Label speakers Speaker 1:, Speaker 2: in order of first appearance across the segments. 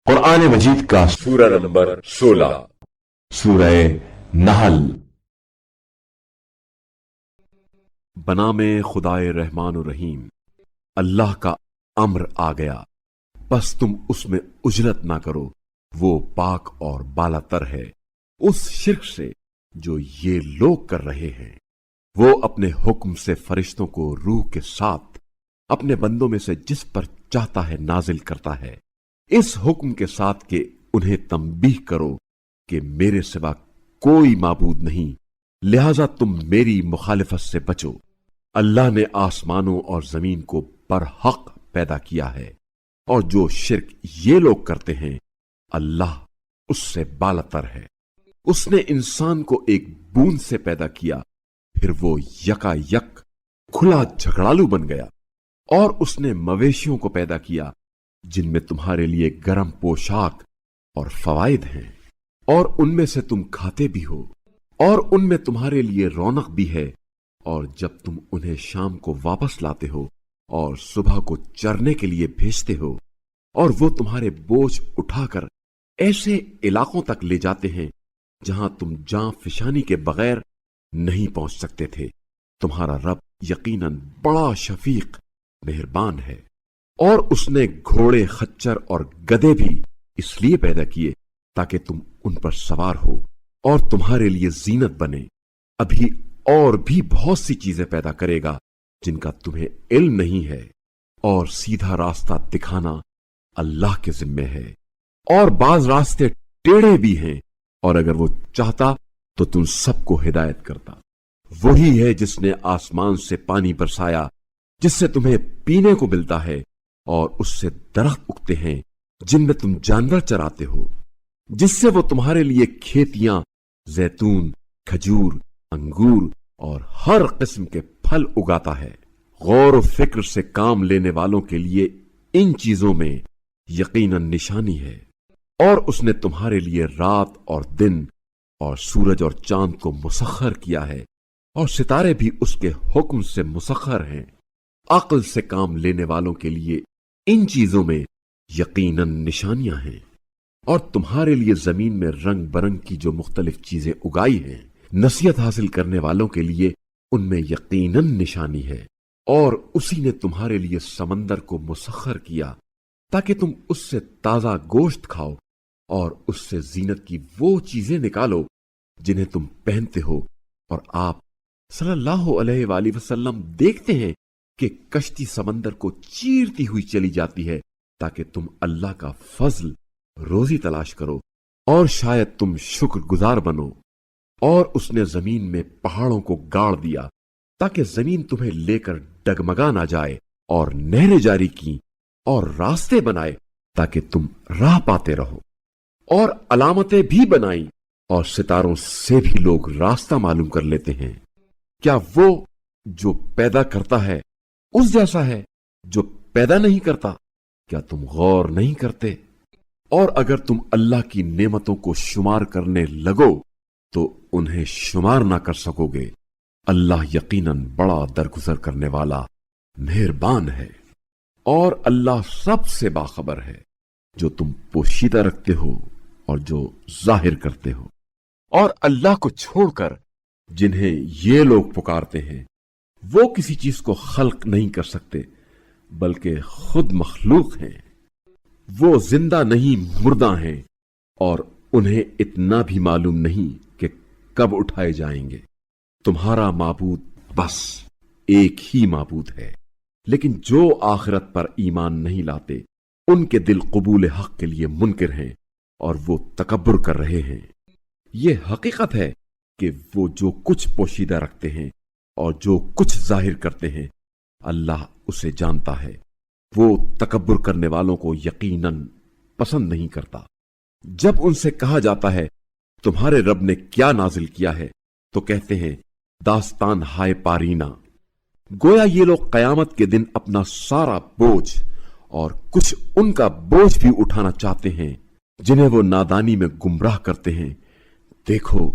Speaker 1: قرآن مجید کا
Speaker 2: سورہ نمبر 16
Speaker 1: سورہ نحل۔
Speaker 3: بنام خدائے رحمان الرحیم۔ اللہ کا امر آ گیا، بس تم اس میں اجلت نہ کرو، وہ پاک اور بالا تر ہے اس شرک سے جو یہ لوگ کر رہے ہیں۔ وہ اپنے حکم سے فرشتوں کو روح کے ساتھ اپنے بندوں میں سے جس پر چاہتا ہے نازل کرتا ہے، اس حکم کے ساتھ کہ انہیں تنبیہ کرو کہ میرے سوا کوئی معبود نہیں، لہذا تم میری مخالفت سے بچو۔ اللہ نے آسمانوں اور زمین کو برحق پیدا کیا ہے، اور جو شرک یہ لوگ کرتے ہیں اللہ اس سے بالاتر ہے۔ اس نے انسان کو ایک بوند سے پیدا کیا، پھر وہ یکا یک کھلا جھگڑالو بن گیا، اور اس نے مویشیوں کو پیدا کیا جن میں تمہارے لیے گرم پوشاک اور فوائد ہیں، اور ان میں سے تم کھاتے بھی ہو، اور ان میں تمہارے لیے رونق بھی ہے، اور جب تم انہیں شام کو واپس لاتے ہو اور صبح کو چرنے کے لیے بھیجتے ہو، اور وہ تمہارے بوجھ اٹھا کر ایسے علاقوں تک لے جاتے ہیں جہاں تم جاں فشانی کے بغیر نہیں پہنچ سکتے تھے، تمہارا رب یقیناً بڑا شفیق مہربان ہے۔ اور اس نے گھوڑے، خچر اور گدھے بھی اس لیے پیدا کیے تاکہ تم ان پر سوار ہو اور تمہارے لیے زینت بنے۔ ابھی اور بھی بہت سی چیزیں پیدا کرے گا جن کا تمہیں علم نہیں ہے، اور سیدھا راستہ دکھانا اللہ کے ذمے ہے، اور بعض راستے ٹیڑھے بھی ہیں، اور اگر وہ چاہتا تو تم سب کو ہدایت کرتا۔ وہی ہے جس نے آسمان سے پانی برسایا جس سے تمہیں پینے کو ملتا ہے، اور اس سے درخت اگتے ہیں جن میں تم جانور چراتے ہو، جس سے وہ تمہارے لیے کھیتیاں، زیتون، کھجور، انگور اور ہر قسم کے پھل اگاتا ہے۔ غور و فکر سے کام لینے والوں کے لیے ان چیزوں میں یقیناً نشانی ہے۔ اور اس نے تمہارے لیے رات اور دن اور سورج اور چاند کو مسخر کیا ہے، اور ستارے بھی اس کے حکم سے مسخر ہیں۔ عقل سے کام لینے والوں کے لیے ان چیزوں میں یقیناً نشانیاں ہیں، اور تمہارے لیے زمین میں رنگ برنگ کی جو مختلف چیزیں اگائی ہیں، نصیحت حاصل کرنے والوں کے لیے ان میں یقیناً نشانی ہے۔ اور اسی نے تمہارے لیے سمندر کو مسخر کیا تاکہ تم اس سے تازہ گوشت کھاؤ، اور اس سے زینت کی وہ چیزیں نکالو جنہیں تم پہنتے ہو، اور آپ صلی اللہ علیہ وآلہ وسلم دیکھتے ہیں کہ کشتی سمندر کو چیرتی ہوئی چلی جاتی ہے تاکہ تم اللہ کا فضل روزی تلاش کرو، اور شاید تم شکر گزار بنو۔ اور اس نے زمین میں پہاڑوں کو گاڑ دیا تاکہ زمین تمہیں لے کر ڈگمگا نہ جائے، اور نہریں جاری کی اور راستے بنائے تاکہ تم راہ پاتے رہو، اور علامتیں بھی بنائیں، اور ستاروں سے بھی لوگ راستہ معلوم کر لیتے ہیں۔ کیا وہ جو پیدا کرتا ہے اس جیسا ہے جو پیدا نہیں کرتا؟ کیا تم غور نہیں کرتے؟ اور اگر تم اللہ کی نعمتوں کو شمار کرنے لگو تو انہیں شمار نہ کر سکو گے۔ اللہ یقیناً بڑا درگزر کرنے والا مہربان ہے۔ اور اللہ سب سے باخبر ہے، جو تم پوشیدہ رکھتے ہو اور جو ظاہر کرتے ہو۔ اور اللہ کو چھوڑ کر جنہیں یہ لوگ پکارتے ہیں، وہ کسی چیز کو خلق نہیں کر سکتے بلکہ خود مخلوق ہیں۔ وہ زندہ نہیں مردہ ہیں، اور انہیں اتنا بھی معلوم نہیں کہ کب اٹھائے جائیں گے۔ تمہارا معبود بس ایک ہی معبود ہے، لیکن جو آخرت پر ایمان نہیں لاتے ان کے دل قبول حق کے لیے منکر ہیں، اور وہ تکبر کر رہے ہیں۔ یہ حقیقت ہے کہ وہ جو کچھ پوشیدہ رکھتے ہیں اور جو کچھ ظاہر کرتے ہیں اللہ اسے جانتا ہے۔ وہ تکبر کرنے والوں کو یقیناً پسند نہیں کرتا۔ جب ان سے کہا جاتا ہے تمہارے رب نے کیا نازل کیا ہے، تو کہتے ہیں داستان ہائے پارینا، گویا یہ لوگ قیامت کے دن اپنا سارا بوجھ اور کچھ ان کا بوجھ بھی اٹھانا چاہتے ہیں جنہیں وہ نادانی میں گمراہ کرتے ہیں۔ دیکھو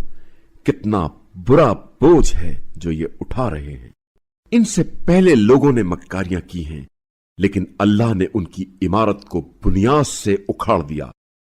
Speaker 3: کتنا برا بوجھ ہے جو یہ اٹھا رہے ہیں۔ ان سے پہلے لوگوں نے مکاریاں کی ہیں، لیکن اللہ نے ان کی عمارت کو بنیاد سے اکھاڑ دیا۔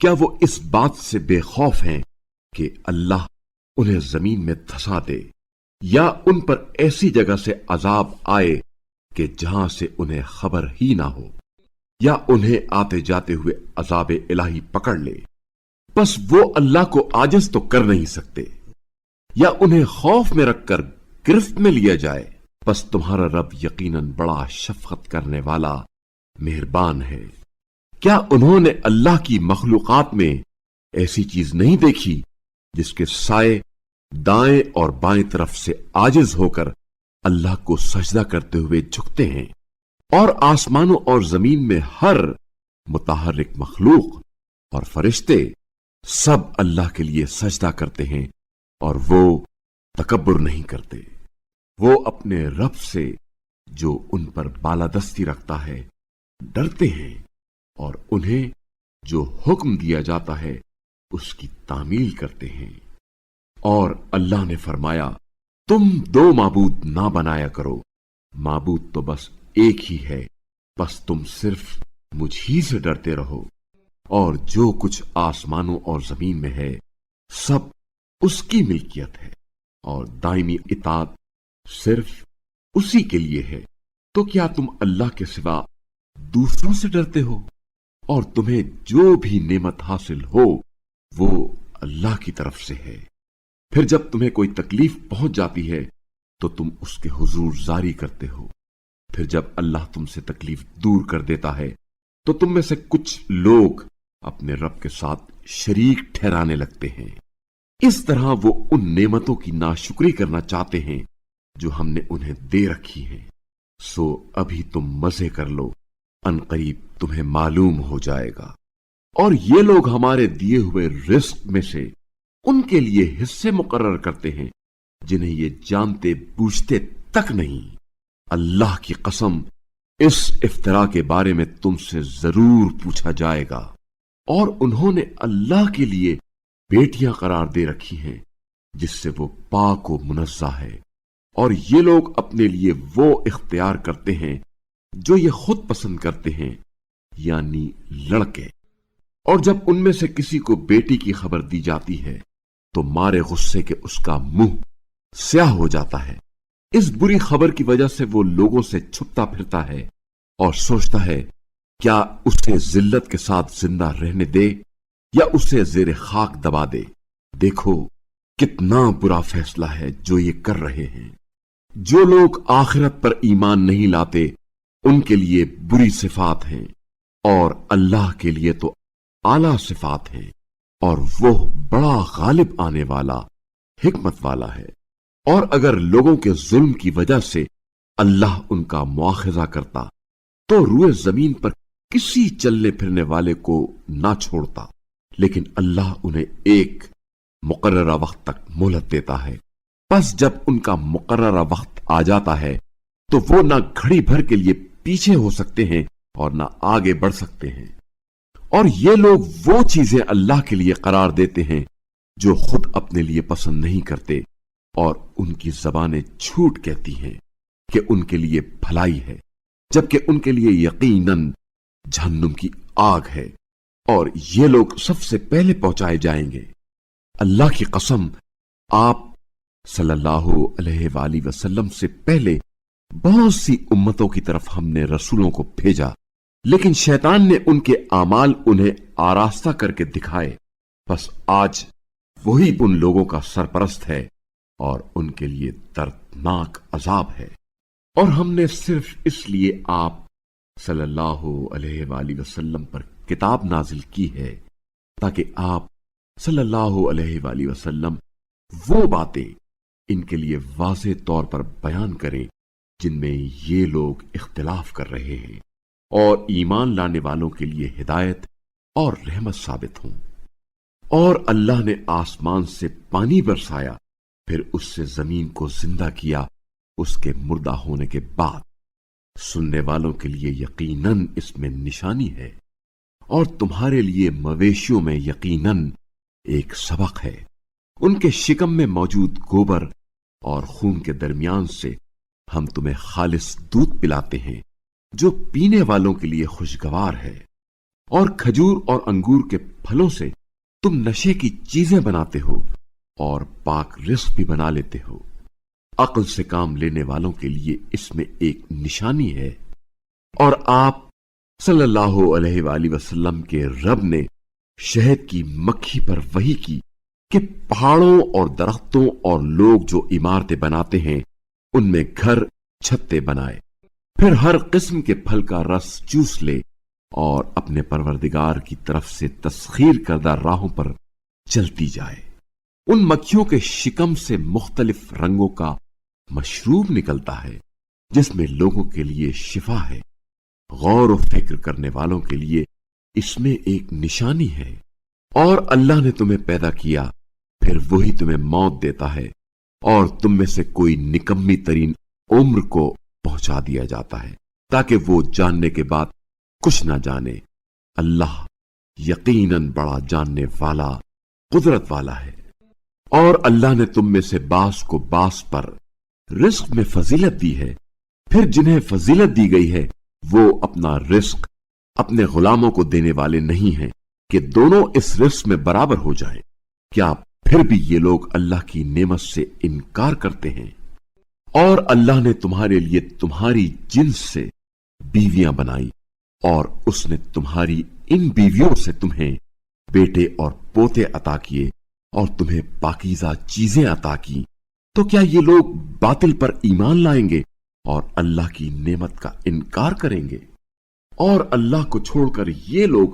Speaker 3: کیا وہ اس بات سے بے خوف ہیں کہ اللہ انہیں زمین میں دھسا دے یا ان پر ایسی جگہ سے عذاب آئے کہ جہاں سے انہیں خبر ہی نہ ہو، یا انہیں آتے جاتے ہوئے عذاب الہی پکڑ لے؟ بس وہ اللہ کو عاجز تو کر نہیں سکتے، یا انہیں خوف میں رکھ کر گرفت میں لیا جائے۔ بس تمہارا رب یقیناً بڑا شفقت کرنے والا مہربان ہے۔ کیا انہوں نے اللہ کی مخلوقات میں ایسی چیز نہیں دیکھی جس کے سائے دائیں اور بائیں طرف سے عاجز ہو کر اللہ کو سجدہ کرتے ہوئے جھکتے ہیں، اور آسمانوں اور زمین میں ہر متحرک مخلوق اور فرشتے سب اللہ کے لیے سجدہ کرتے ہیں، اور وہ تکبر نہیں کرتے۔ وہ اپنے رب سے جو ان پر بالادستی رکھتا ہے ڈرتے ہیں، اور انہیں جو حکم دیا جاتا ہے اس کی تعمیل کرتے ہیں۔ اور اللہ نے فرمایا، تم دو معبود نہ بنایا کرو، معبود تو بس ایک ہی ہے، بس تم صرف مجھ ہی سے ڈرتے رہو، اور جو کچھ آسمانوں اور زمین میں ہے سب اس کی ملکیت ہے، اور دائمی اطاعت صرف اسی کے لیے ہے۔ تو کیا تم اللہ کے سوا دوسروں سے ڈرتے ہو؟ اور تمہیں جو بھی نعمت حاصل ہو وہ اللہ کی طرف سے ہے۔ پھر جب تمہیں کوئی تکلیف پہنچ جاتی ہے تو تم اس کے حضور زاری کرتے ہو، پھر جب اللہ تم سے تکلیف دور کر دیتا ہے تو تم میں سے کچھ لوگ اپنے رب کے ساتھ شریک ٹھہرانے لگتے ہیں۔ اس طرح وہ ان نعمتوں کی ناشکری کرنا چاہتے ہیں جو ہم نے انہیں دے رکھی ہیں۔ سو ابھی تم مزے کر لو، ان قریب تمہیں معلوم ہو جائے گا۔ اور یہ لوگ ہمارے دیے ہوئے رزق میں سے ان کے لیے حصے مقرر کرتے ہیں جنہیں یہ جانتے بوجھتے تک نہیں۔ اللہ کی قسم، اس افطرا کے بارے میں تم سے ضرور پوچھا جائے گا۔ اور انہوں نے اللہ کے لیے بیٹیاں قرار دے رکھی ہیں جس سے وہ پاک و منزہ ہے، اور یہ لوگ اپنے لیے وہ اختیار کرتے ہیں جو یہ خود پسند کرتے ہیں، یعنی لڑکے۔ اور جب ان میں سے کسی کو بیٹی کی خبر دی جاتی ہے تو مارے غصے کے اس کا منہ سیاہ ہو جاتا ہے۔ اس بری خبر کی وجہ سے وہ لوگوں سے چھپتا پھرتا ہے اور سوچتا ہے کیا اسے ذلت کے ساتھ زندہ رہنے دے یا اسے زیر خاک دبا دے۔ دیکھو کتنا برا فیصلہ ہے جو یہ کر رہے ہیں۔ جو لوگ آخرت پر ایمان نہیں لاتے ان کے لیے بری صفات ہیں، اور اللہ کے لیے تو اعلیٰ صفات ہیں، اور وہ بڑا غالب آنے والا حکمت والا ہے۔ اور اگر لوگوں کے ظلم کی وجہ سے اللہ ان کا مواخذہ کرتا تو روئے زمین پر کسی چلنے پھرنے والے کو نہ چھوڑتا، لیکن اللہ انہیں ایک مقررہ وقت تک مہلت دیتا ہے۔ بس جب ان کا مقررہ وقت آ جاتا ہے تو وہ نہ گھڑی بھر کے لیے پیچھے ہو سکتے ہیں اور نہ آگے بڑھ سکتے ہیں۔ اور یہ لوگ وہ چیزیں اللہ کے لیے قرار دیتے ہیں جو خود اپنے لیے پسند نہیں کرتے، اور ان کی زبانیں جھوٹ کہتی ہیں کہ ان کے لیے بھلائی ہے، جبکہ ان کے لیے یقیناً جہنم کی آگ ہے، اور یہ لوگ سب سے پہلے پہنچائے جائیں گے۔ اللہ کی قسم، آپ صلی اللہ علیہ وآلہ وسلم سے پہلے بہت سی امتوں کی طرف ہم نے رسولوں کو بھیجا، لیکن شیطان نے ان کے اعمال انہیں آراستہ کر کے دکھائے۔ بس آج وہی ان لوگوں کا سرپرست ہے اور ان کے لیے دردناک عذاب ہے۔ اور ہم نے صرف اس لیے آپ صلی اللہ علیہ وآلہ وسلم پر کتاب نازل کی ہے تاکہ آپ صلی اللہ علیہ وآلہ وسلم وہ باتیں ان کے لیے واضح طور پر بیان کریں جن میں یہ لوگ اختلاف کر رہے ہیں، اور ایمان لانے والوں کے لیے ہدایت اور رحمت ثابت ہوں۔ اور اللہ نے آسمان سے پانی برسایا، پھر اس سے زمین کو زندہ کیا اس کے مردہ ہونے کے بعد۔ سننے والوں کے لیے یقیناً اس میں نشانی ہے، اور تمہارے لیے مویشیوں میں یقیناً ایک سبق ہے۔ ان کے شکم میں موجود گوبر اور خون کے درمیان سے ہم تمہیں خالص دودھ پلاتے ہیں جو پینے والوں کے لیے خوشگوار ہے، اور کھجور اور انگور کے پھلوں سے تم نشے کی چیزیں بناتے ہو اور پاک رزق بھی بنا لیتے ہو۔ عقل سے کام لینے والوں کے لیے اس میں ایک نشانی ہے۔ اور آپ صلی اللہ علیہ وآلہ وسلم کے رب نے شہد کی مکھی پر وحی کی کہ پہاڑوں اور درختوں اور لوگ جو عمارتیں بناتے ہیں ان میں گھر چھتے بنائے، پھر ہر قسم کے پھل کا رس چوس لے اور اپنے پروردگار کی طرف سے تسخیر کردہ راہوں پر چلتی جائے۔ ان مکھیوں کے شکم سے مختلف رنگوں کا مشروب نکلتا ہے جس میں لوگوں کے لیے شفا ہے۔ غور و فکر کرنے والوں کے لیے اس میں ایک نشانی ہے۔ اور اللہ نے تمہیں پیدا کیا، پھر وہی تمہیں موت دیتا ہے، اور تم میں سے کوئی نکمی ترین عمر کو پہنچا دیا جاتا ہے تاکہ وہ جاننے کے بعد کچھ نہ جانے۔ اللہ یقیناً بڑا جاننے والا، قدرت والا ہے۔ اور اللہ نے تم میں سے بعض کو بعض پر رزق میں فضیلت دی ہے، پھر جنہیں فضیلت دی گئی ہے وہ اپنا رزق اپنے غلاموں کو دینے والے نہیں ہیں کہ دونوں اس رزق میں برابر ہو جائیں۔ کیا پھر بھی یہ لوگ اللہ کی نعمت سے انکار کرتے ہیں؟ اور اللہ نے تمہارے لیے تمہاری جنس سے بیویاں بنائی، اور اس نے تمہاری ان بیویوں سے تمہیں بیٹے اور پوتے عطا کیے اور تمہیں پاکیزہ چیزیں عطا کی، تو کیا یہ لوگ باطل پر ایمان لائیں گے اور اللہ کی نعمت کا انکار کریں گے؟ اور اللہ کو چھوڑ کر یہ لوگ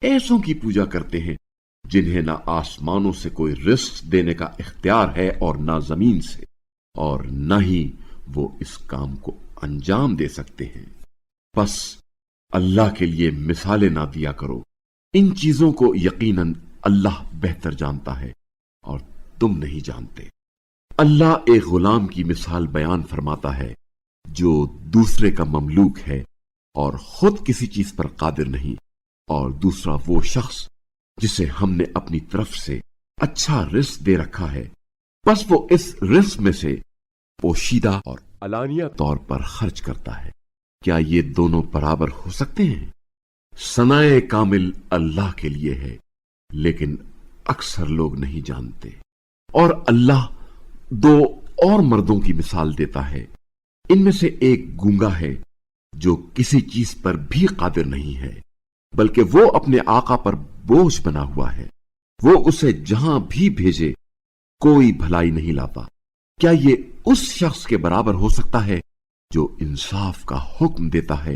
Speaker 3: ایسوں کی پوجا کرتے ہیں جنہیں نہ آسمانوں سے کوئی رزق دینے کا اختیار ہے اور نہ زمین سے، اور نہ ہی وہ اس کام کو انجام دے سکتے ہیں۔ بس اللہ کے لیے مثالیں نہ دیا کرو، ان چیزوں کو یقیناً اللہ بہتر جانتا ہے اور تم نہیں جانتے۔ اللہ ایک غلام کی مثال بیان فرماتا ہے جو دوسرے کا مملوک ہے اور خود کسی چیز پر قادر نہیں، اور دوسرا وہ شخص جسے ہم نے اپنی طرف سے اچھا رزق دے رکھا ہے، بس وہ اس رزق میں سے پوشیدہ اور علانیہ طور پر خرچ کرتا ہے۔ کیا یہ دونوں برابر ہو سکتے ہیں؟ ثناء کامل اللہ کے لیے ہے، لیکن اکثر لوگ نہیں جانتے۔ اور اللہ دو اور مردوں کی مثال دیتا ہے، ان میں سے ایک گونگا ہے جو کسی چیز پر بھی قادر نہیں ہے، بلکہ وہ اپنے آقا پر بوجھ بنا ہوا ہے، وہ اسے جہاں بھی بھیجے کوئی بھلائی نہیں لاتا۔ کیا یہ اس شخص کے برابر ہو سکتا ہے جو انصاف کا حکم دیتا ہے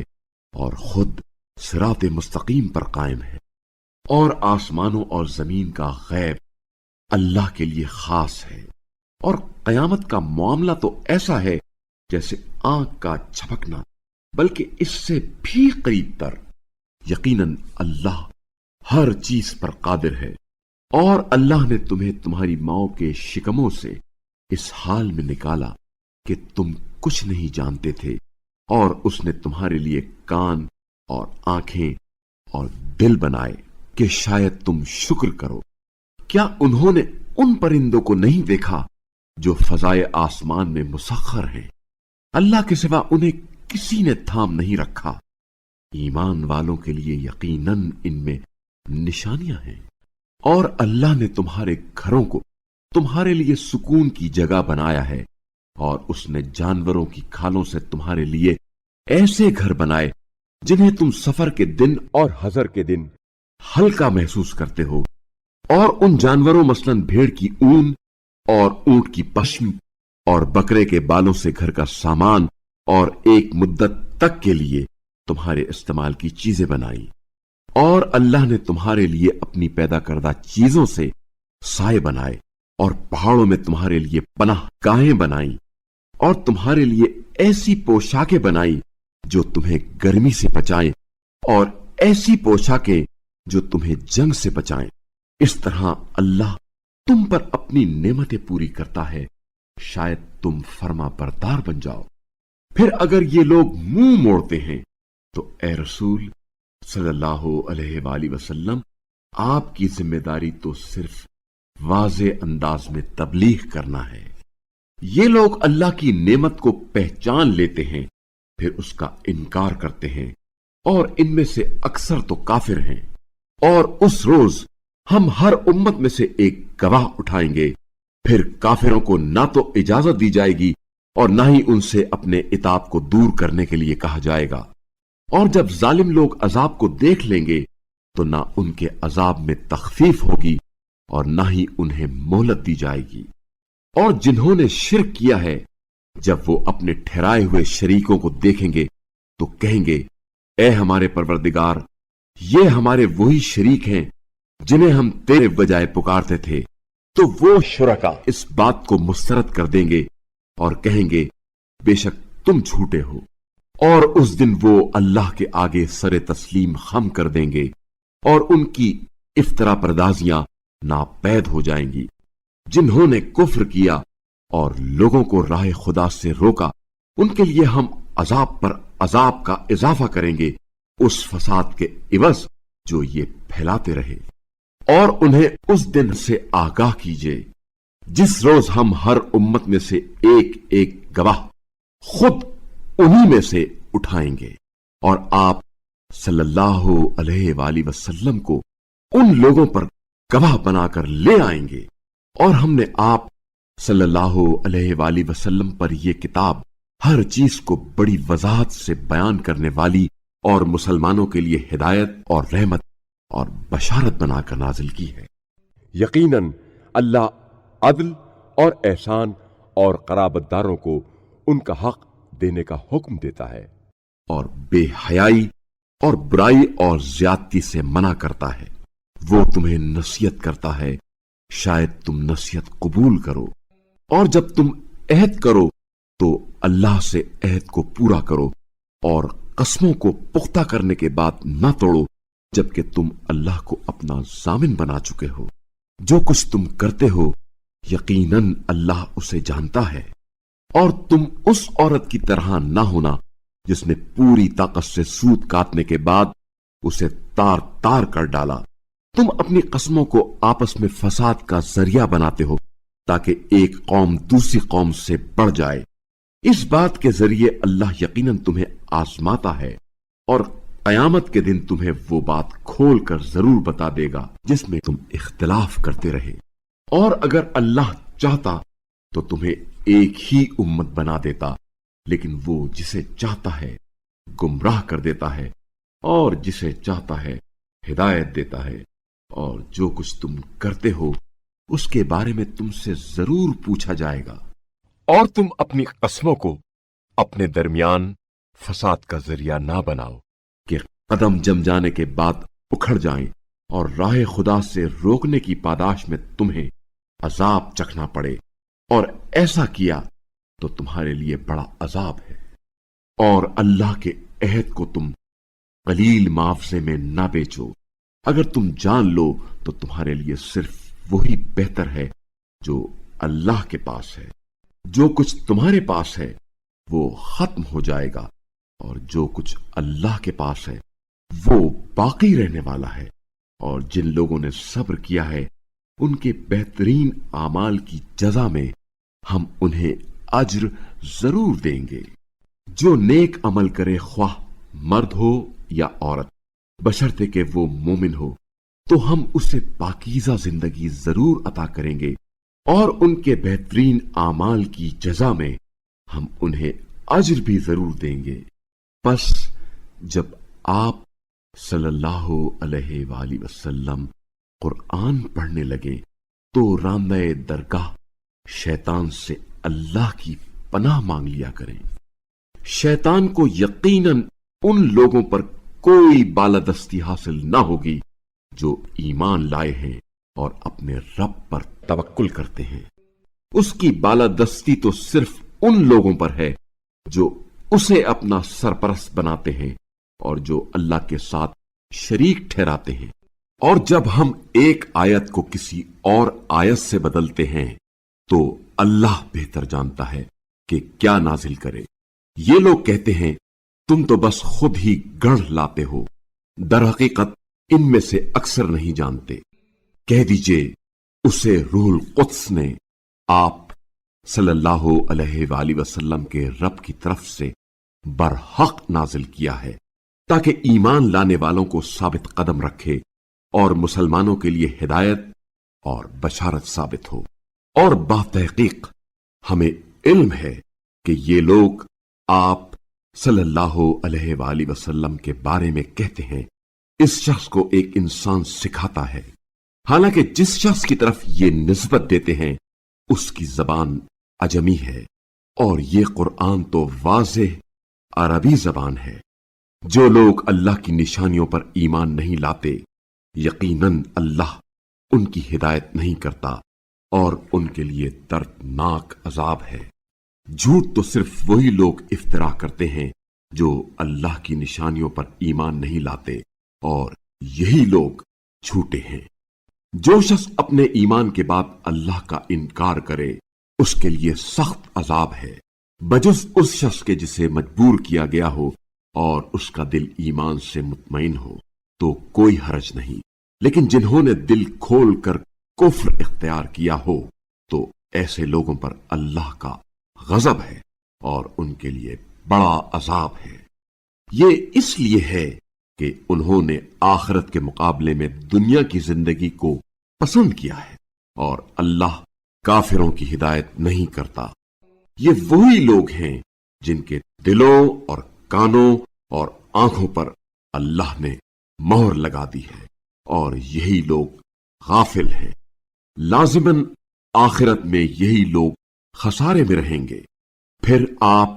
Speaker 3: اور خود صراط مستقیم پر قائم ہے؟ اور آسمانوں اور زمین کا غیب اللہ کے لیے خاص ہے، اور قیامت کا معاملہ تو ایسا ہے جیسے آنکھ کا جھپکنا، بلکہ اس سے بھی قریب تر۔ یقیناً اللہ ہر چیز پر قادر ہے۔ اور اللہ نے تمہیں تمہاری ماؤں کے شکموں سے اس حال میں نکالا کہ تم کچھ نہیں جانتے تھے، اور اس نے تمہارے لیے کان اور آنکھیں اور دل بنائے کہ شاید تم شکر کرو۔ کیا انہوں نے ان پرندوں کو نہیں دیکھا جو فضائے آسمان میں مسخر ہیں؟ اللہ کے سوا انہیں کسی نے تھام نہیں رکھا۔ ایمان والوں کے لیے یقیناً ان میں نشانیاں ہیں۔ اور اللہ نے تمہارے گھروں کو تمہارے لیے سکون کی جگہ بنایا ہے، اور اس نے جانوروں کی کھالوں سے تمہارے لیے ایسے گھر بنائے جنہیں تم سفر کے دن اور حضر کے دن ہلکا محسوس کرتے ہو۔ اور ان جانوروں مثلاً بھیڑ کی اون اور اونٹ کی پشم اور بکرے کے بالوں سے گھر کا سامان اور ایک مدت تک کے لیے تمہارے استعمال کی چیزیں بنائی۔ اور اللہ نے تمہارے لیے اپنی پیدا کردہ چیزوں سے سائے بنائے، اور پہاڑوں میں تمہارے لیے پناہ گاہیں بنائیں، اور تمہارے لیے ایسی پوشاکیں بنائی جو تمہیں گرمی سے بچائیں، اور ایسی پوشاکیں جو تمہیں جنگ سے بچائیں۔ اس طرح اللہ تم پر اپنی نعمتیں پوری کرتا ہے، شاید تم فرما بردار بن جاؤ۔ پھر اگر یہ لوگ منہ موڑتے ہیں تو اے رسول صلی اللہ علیہ وآلہ وسلم، آپ کی ذمہ داری تو صرف واضح انداز میں تبلیغ کرنا ہے۔ یہ لوگ اللہ کی نعمت کو پہچان لیتے ہیں، پھر اس کا انکار کرتے ہیں اور ان میں سے اکثر تو کافر ہیں۔ اور اس روز ہم ہر امت میں سے ایک گواہ اٹھائیں گے، پھر کافروں کو نہ تو اجازت دی جائے گی اور نہ ہی ان سے اپنے عتاب کو دور کرنے کے لیے کہا جائے گا۔ اور جب ظالم لوگ عذاب کو دیکھ لیں گے تو نہ ان کے عذاب میں تخفیف ہوگی اور نہ ہی انہیں مہلت دی جائے گی۔ اور جنہوں نے شرک کیا ہے، جب وہ اپنے ٹھہرائے ہوئے شریکوں کو دیکھیں گے تو کہیں گے، اے ہمارے پروردگار، یہ ہمارے وہی شریک ہیں جنہیں ہم تیرے بجائے پکارتے تھے۔ تو وہ شرکا اس بات کو مسترد کر دیں گے اور کہیں گے، بے شک تم جھوٹے ہو۔ اور اس دن وہ اللہ کے آگے سر تسلیم خم کر دیں گے اور ان کی افطرا پردازیاں ناپید ہو جائیں گی۔ جنہوں نے کفر کیا اور لوگوں کو راہ خدا سے روکا، ان کے لیے ہم عذاب پر عذاب کا اضافہ کریں گے، اس فساد کے عوض جو یہ پھیلاتے رہے۔ اور انہیں اس دن سے آگاہ کیجئے جس روز ہم ہر امت میں سے ایک ایک گواہ خود انہی میں سے اٹھائیں گے، اور آپ صلی اللہ علیہ وآلہ وسلم کو ان لوگوں پر گواہ بنا کر لے آئیں گے۔ اور ہم نے آپ صلی اللہ علیہ وآلہ وسلم پر یہ کتاب ہر چیز کو بڑی وضاحت سے بیان کرنے والی اور مسلمانوں کے لیے ہدایت اور رحمت اور بشارت بنا کر نازل کی ہے۔
Speaker 2: یقیناً اللہ عدل اور احسان اور قرابت داروں کو ان کا حق دینے کا حکم دیتا ہے،
Speaker 3: اور بے حیائی اور برائی اور زیادتی سے منع کرتا ہے۔ وہ تمہیں نصیحت کرتا ہے، شاید تم نصیحت قبول کرو۔ اور جب تم عہد کرو تو اللہ سے عہد کو پورا کرو، اور قسموں کو پختہ کرنے کے بعد نہ توڑو جبکہ تم اللہ کو اپنا ضامن بنا چکے ہو۔ جو کچھ تم کرتے ہو یقیناً اللہ اسے جانتا ہے۔ اور تم اس عورت کی طرح نہ ہونا جس نے پوری طاقت سے سود کاٹنے کے بعد اسے تار تار کر ڈالا۔ تم اپنی قسموں کو آپس میں فساد کا ذریعہ بناتے ہو تاکہ ایک قوم دوسری قوم سے بڑھ جائے۔ اس بات کے ذریعے اللہ یقیناً تمہیں آزماتا ہے، اور قیامت کے دن تمہیں وہ بات کھول کر ضرور بتا دے گا جس میں تم اختلاف کرتے رہے۔ اور اگر اللہ چاہتا تو تمہیں ایک ہی امت بنا دیتا، لیکن وہ جسے چاہتا ہے گمراہ کر دیتا ہے اور جسے چاہتا ہے ہدایت دیتا ہے۔ اور جو کچھ تم کرتے ہو اس کے بارے میں تم سے ضرور پوچھا جائے گا۔
Speaker 2: اور تم اپنی قسموں کو اپنے درمیان فساد کا ذریعہ نہ بناؤ
Speaker 3: کہ قدم جم جانے کے بعد اکھڑ جائیں اور راہ خدا سے روکنے کی پاداش میں تمہیں عذاب چکھنا پڑے، اور ایسا کیا تو تمہارے لیے بڑا عذاب ہے۔ اور اللہ کے عہد کو تم قلیل معاوضے میں نہ بیچو۔ اگر تم جان لو تو تمہارے لیے صرف وہی بہتر ہے جو اللہ کے پاس ہے۔ جو کچھ تمہارے پاس ہے وہ ختم ہو جائے گا، اور جو کچھ اللہ کے پاس ہے وہ باقی رہنے والا ہے۔ اور جن لوگوں نے صبر کیا ہے ان کے بہترین اعمال کی جزا میں ہم انہیں اجر ضرور دیں گے۔ جو نیک عمل کرے، خواہ مرد ہو یا عورت، بشرطے کہ وہ مومن ہو، تو ہم اسے پاکیزہ زندگی ضرور عطا کریں گے، اور ان کے بہترین اعمال کی جزا میں ہم انہیں اجر بھی ضرور دیں گے۔ پس جب آپ صلی اللہ علیہ وآلہ وسلم قرآن پڑھنے لگے تو راندہ درگاہ شیطان سے اللہ کی پناہ مانگ لیا کریں۔ شیطان کو یقیناً ان لوگوں پر کوئی بالادستی حاصل نہ ہوگی جو ایمان لائے ہیں اور اپنے رب پر توکل کرتے ہیں۔ اس کی بالادستی تو صرف ان لوگوں پر ہے جو اسے اپنا سرپرست بناتے ہیں اور جو اللہ کے ساتھ شریک ٹھہراتے ہیں۔ اور جب ہم ایک آیت کو کسی اور آیت سے بدلتے ہیں تو اللہ بہتر جانتا ہے کہ کیا نازل کرے۔ یہ لوگ کہتے ہیں تم تو بس خود ہی گڑھ لاتے ہو، در حقیقت ان میں سے اکثر نہیں جانتے۔ کہہ دیجئے اسے روح القدس نے آپ صلی اللہ علیہ وآلہ وسلم کے رب کی طرف سے برحق نازل کیا ہے۔ تاکہ ایمان لانے والوں کو ثابت قدم رکھے اور مسلمانوں کے لیے ہدایت اور بشارت ثابت ہو۔ اور بتحقیق ہمیں علم ہے کہ یہ لوگ آپ صلی اللہ علیہ وآلہ وسلم کے بارے میں کہتے ہیں اس شخص کو ایک انسان سکھاتا ہے، حالانکہ جس شخص کی طرف یہ نسبت دیتے ہیں اس کی زبان عجمی ہے، اور یہ قرآن تو واضح عربی زبان ہے۔ جو لوگ اللہ کی نشانیوں پر ایمان نہیں لاتے، یقیناً اللہ ان کی ہدایت نہیں کرتا اور ان کے لیے دردناک عذاب ہے۔ جھوٹ تو صرف وہی لوگ افترا کرتے ہیں جو اللہ کی نشانیوں پر ایمان نہیں لاتے، اور یہی لوگ جھوٹے ہیں۔ جو شخص اپنے ایمان کے بعد اللہ کا انکار کرے اس کے لیے سخت عذاب ہے، بجز اس شخص کے جسے مجبور کیا گیا ہو اور اس کا دل ایمان سے مطمئن ہو تو کوئی حرج نہیں، لیکن جنہوں نے دل کھول کر کفر اختیار کیا ہو تو ایسے لوگوں پر اللہ کا غضب ہے اور ان کے لیے بڑا عذاب ہے۔ یہ اس لیے ہے کہ انہوں نے آخرت کے مقابلے میں دنیا کی زندگی کو پسند کیا ہے، اور اللہ کافروں کی ہدایت نہیں کرتا۔ یہ وہی لوگ ہیں جن کے دلوں اور کانوں اور آنکھوں پر اللہ نے مہر لگا دی ہے، اور یہی لوگ غافل ہیں۔ لازماً آخرت میں یہی لوگ خسارے میں رہیں گے۔ پھر آپ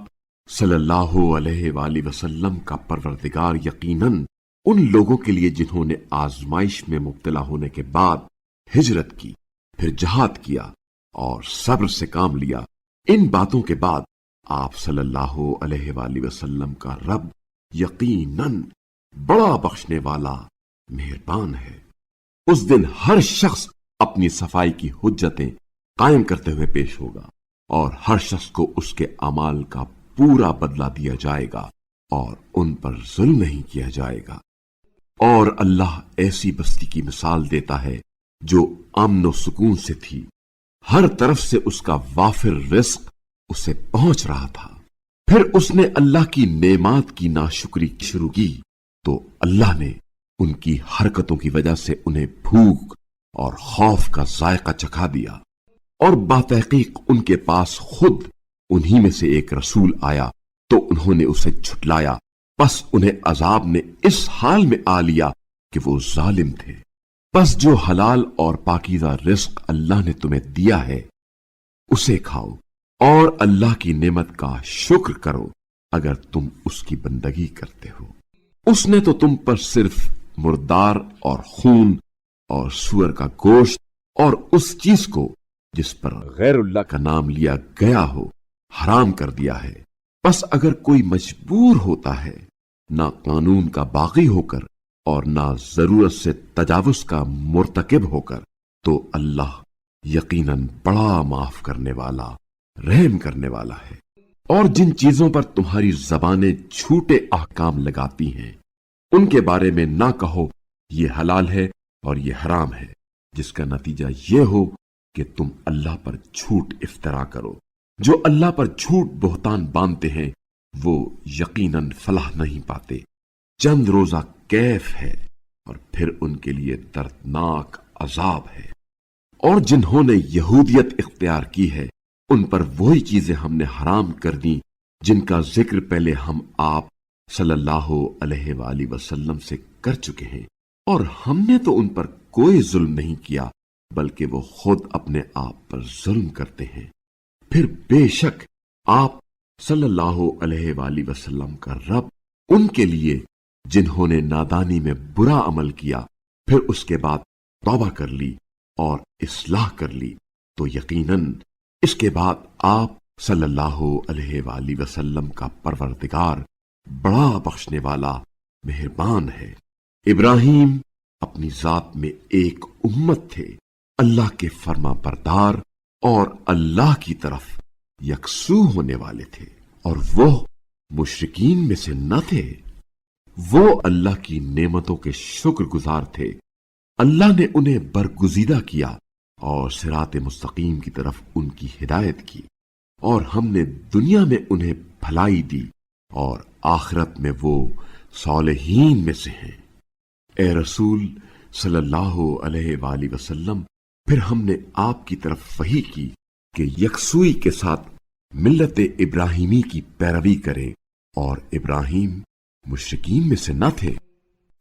Speaker 3: صلی اللہ علیہ وآلہ وسلم کا پروردگار یقیناً ان لوگوں کے لیے جنہوں نے آزمائش میں مبتلا ہونے کے بعد ہجرت کی، پھر جہاد کیا اور صبر سے کام لیا، ان باتوں کے بعد آپ صلی اللہ علیہ وآلہ وسلم کا رب یقیناً بڑا بخشنے والا مہربان ہے۔ اس دن ہر شخص اپنی صفائی کی حجتیں قائم کرتے ہوئے پیش ہوگا، اور ہر شخص کو اس کے اعمال کا پورا بدلہ دیا جائے گا اور ان پر ظلم نہیں کیا جائے گا۔ اور اللہ ایسی بستی کی مثال دیتا ہے جو امن و سکون سے تھی، ہر طرف سے اس کا وافر رزق اسے پہنچ رہا تھا، پھر اس نے اللہ کی نعمات کی ناشکری شروع کی تو اللہ نے ان کی حرکتوں کی وجہ سے انہیں بھوک اور خوف کا ذائقہ چکھا دیا، اور بتحقیق ان کے پاس خود انہی میں سے ایک رسول آیا تو انہوں نے اسے جھٹلایا، پس انہیں عذاب نے اس حال میں آ لیا کہ وہ ظالم تھے۔ پس جو حلال اور پاکیزہ رزق اللہ نے تمہیں دیا ہے اسے کھاؤ اور اللہ کی نعمت کا شکر کرو اگر تم اس کی بندگی کرتے ہو۔ اس نے تو تم پر صرف مردار اور خون اور سور کا گوشت اور اس چیز کو جس پر غیر اللہ کا نام لیا گیا ہو حرام کر دیا ہے۔ بس اگر کوئی مجبور ہوتا ہے، نہ قانون کا باغی ہو کر اور نہ ضرورت سے تجاوز کا مرتکب ہو کر، تو اللہ یقیناً بڑا معاف کرنے والا، رحم کرنے والا ہے۔ اور جن چیزوں پر تمہاری زبانیں جھوٹے احکام لگاتی ہیں ان کے بارے میں نہ کہو یہ حلال ہے اور یہ حرام ہے، جس کا نتیجہ یہ ہو کہ تم اللہ پر جھوٹ افترا کرو۔ جو اللہ پر جھوٹ بہتان باندھتے ہیں وہ یقیناً فلاح نہیں پاتے۔ چند روزہ کیف ہے اور پھر ان کے لیے دردناک عذاب ہے۔ اور جنہوں نے یہودیت اختیار کی ہے ان پر وہی چیزیں ہم نے حرام کر دیں جن کا ذکر پہلے ہم آپ صلی اللہ علیہ وآلہ وسلم سے کر چکے ہیں، اور ہم نے تو ان پر کوئی ظلم نہیں کیا بلکہ وہ خود اپنے آپ پر ظلم کرتے ہیں۔ پھر بے شک آپ صلی اللہ علیہ وآلہ وسلم کا رب ان کے لیے جنہوں نے نادانی میں برا عمل کیا پھر اس کے بعد توبہ کر لی اور اصلاح کر لی، تو یقیناً اس کے بعد آپ صلی اللہ علیہ وآلہ وسلم کا پروردگار بڑا بخشنے والا مہربان ہے۔ ابراہیم اپنی ذات میں ایک امت تھے، اللہ کے فرما بردار اور اللہ کی طرف یکسو ہونے والے تھے، اور وہ مشرکین میں سے نہ تھے۔ وہ اللہ کی نعمتوں کے شکر گزار تھے۔ اللہ نے انہیں برگزیدہ کیا اور صراط مستقیم کی طرف ان کی ہدایت کی، اور ہم نے دنیا میں انہیں بھلائی دی اور آخرت میں وہ صالحین میں سے ہیں۔ اے رسول صلی اللہ علیہ وآلہ وسلم، پھر ہم نے آپ کی طرف وحی کی کہ یکسوئی کے ساتھ ملت ابراہیمی کی پیروی کریں، اور ابراہیم مشرکین میں سے نہ تھے۔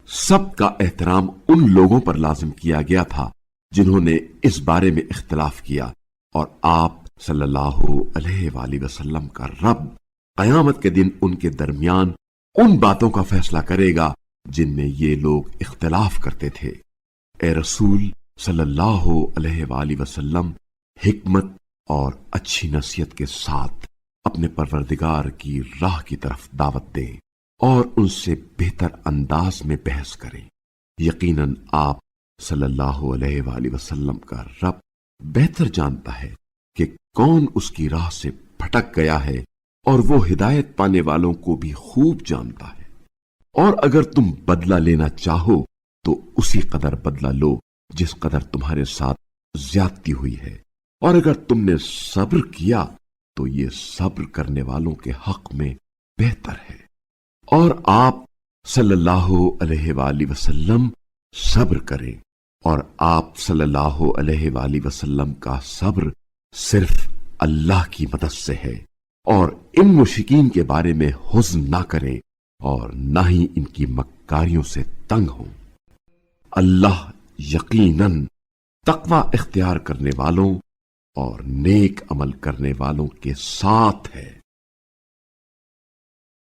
Speaker 3: سب کا احترام ان لوگوں پر لازم کیا گیا تھا جنہوں نے اس بارے میں اختلاف کیا، اور آپ صلی اللہ علیہ وآلہ وسلم کا رب قیامت کے دن ان کے درمیان ان باتوں کا فیصلہ کرے گا جن میں یہ لوگ اختلاف کرتے تھے۔ اے رسول صلی اللہ علیہ وآلہ وسلم، حکمت اور اچھی نصیحت کے ساتھ اپنے پروردگار کی راہ کی طرف دعوت دیں اور ان سے بہتر انداز میں بحث کریں۔ یقیناً آپ صلی اللہ علیہ وآلہ وسلم کا رب بہتر جانتا ہے کہ کون اس کی راہ سے بھٹک گیا ہے، اور وہ ہدایت پانے والوں کو بھی خوب جانتا ہے۔ اور اگر تم بدلہ لینا چاہو تو اسی قدر بدلہ لو جس قدر تمہارے ساتھ زیادتی ہوئی ہے، اور اگر تم نے صبر کیا تو یہ صبر کرنے والوں کے حق میں بہتر ہے۔ اور آپ صلی اللہ علیہ وآلہ وسلم صبر کریں، اور آپ صلی اللہ علیہ وآلہ وسلم کا صبر صرف اللہ کی مدد سے ہے، اور ان مشرکین کے بارے میں حزن نہ کریں اور نہ ہی ان کی مکاریوں سے تنگ ہوں۔ اللہ یقیناً تقوی اختیار کرنے والوں اور نیک عمل کرنے والوں کے ساتھ ہے۔